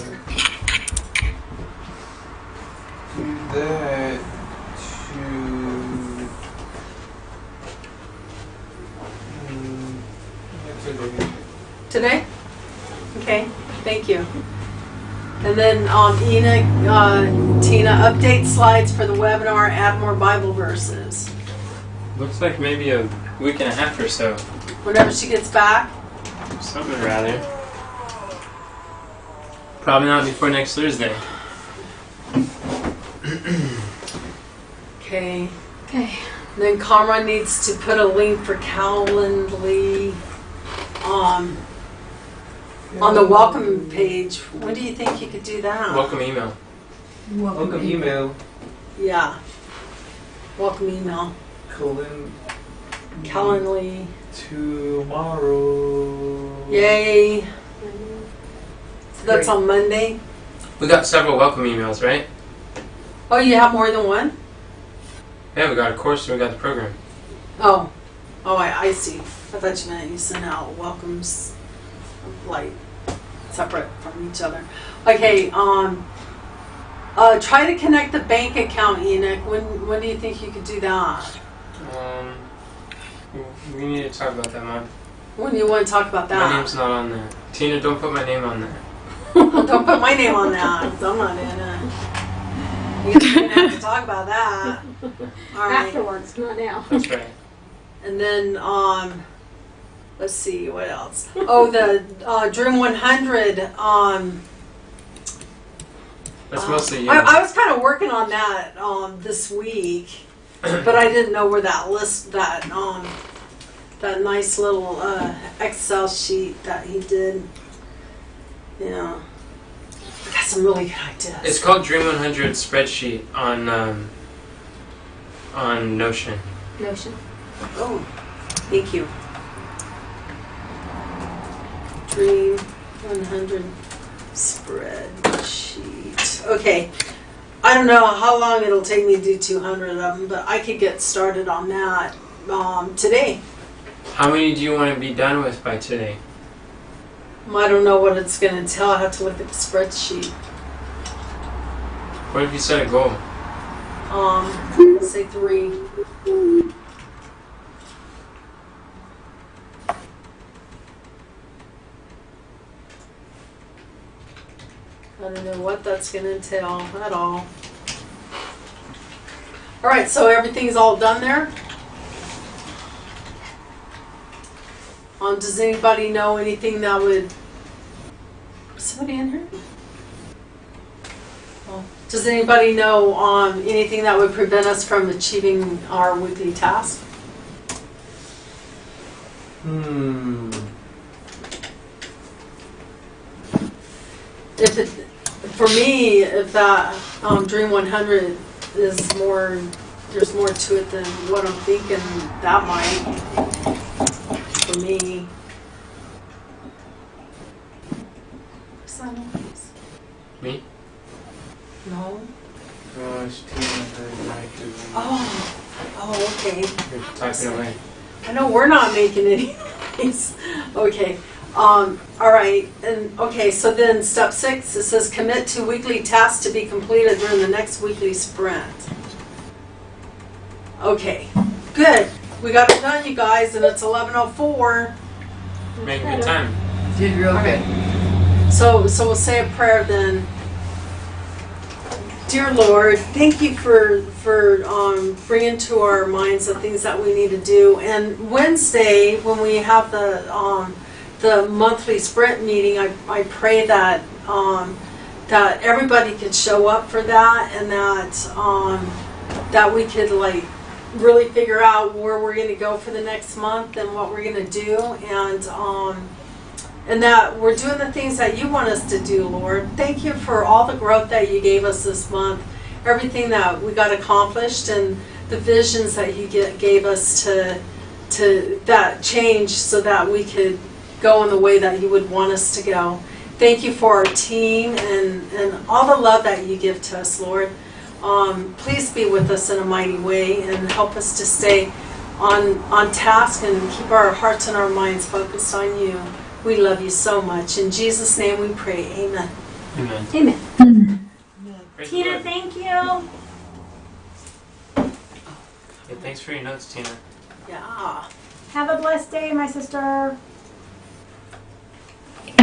that to Today? Okay, thank you. And then Enoch, Tina, update slides for the webinar, add more Bible verses. Looks like maybe a week and a half or so. Whenever she gets back. Something rather. Probably not before next Thursday. Okay. Okay. And then Kamran needs to put a link for Calendly on the welcome page. When do you think you could do that? Welcome email. Welcome email. Yeah. Welcome email. Calendly. Tomorrow. Yay. So that's on Monday. We got several welcome emails, right? Oh, you have more than one? Yeah, we got a course and we got the program. Oh. Oh, I see. I thought you meant you sent out welcomes, like, separate from each other. Okay, try to connect the bank account, Enoch. When do you think you could do that? We need to talk about that, Mom. When do you want to talk about My that? name's not on there. Tina, don't put my name on there. Don't put my name on that, 'cause I'm not in it. You're gonna have to talk about that. All right. Afterwards, not now. That's right. And then, let's see, what else? Oh, the Dream 100. That's mostly you. I was kind of working on that this week, but I didn't know where that list, that nice little Excel sheet that he did. Yeah, I got some really good ideas. It's called Dream 100 spreadsheet on Notion. Notion. Oh, thank you. Dream 100 spreadsheet. Okay. I don't know how long it'll take me to do 200 of them, but I could get started on that today. How many do you want to be done with by today? I don't know what it's going to tell. I have to look at the spreadsheet. What if you set a goal? Let's say 3. I don't know what that's going to entail at all. All right, so everything's all done there. Does anybody know anything that would... Is somebody in here? Oh. Does anybody know anything that would prevent us from achieving our weekly task? For me, if that Dream 100 is more, there's more to it than what I'm thinking that might, for me. Who's that noise? Me? No? Gosh, Tina, I'd like to. Oh, okay. You're typing away. I know we're not making any noise. Okay. All right. And okay, so then step 6, it says commit to weekly tasks to be completed during the next weekly sprint. Okay. Good. We got it done, you guys, and it's 11:04. Make good time. Did real good. So we'll say a prayer then. Dear Lord, thank you for bringing to our minds the things that we need to do. And Wednesday, when we have the monthly sprint meeting, I pray that that everybody could show up for that, and that we could like really figure out where we're going to go for the next month and what we're going to do, and that we're doing the things that you want us to do, Lord. Thank you for all the growth that you gave us this month, everything that we got accomplished, and the visions that you gave us to that change so that we could go in the way that you would want us to go. Thank you for our team and all the love that you give to us, Lord. Please be with us in a mighty way and help us to stay on task and keep our hearts and our minds focused on you. We love you so much. In Jesus' name we pray. Amen. Amen. Amen. Praise the Tina, Lord. thank you. Hey, thanks for your notes, Tina. Yeah. Have a blessed day, my sister.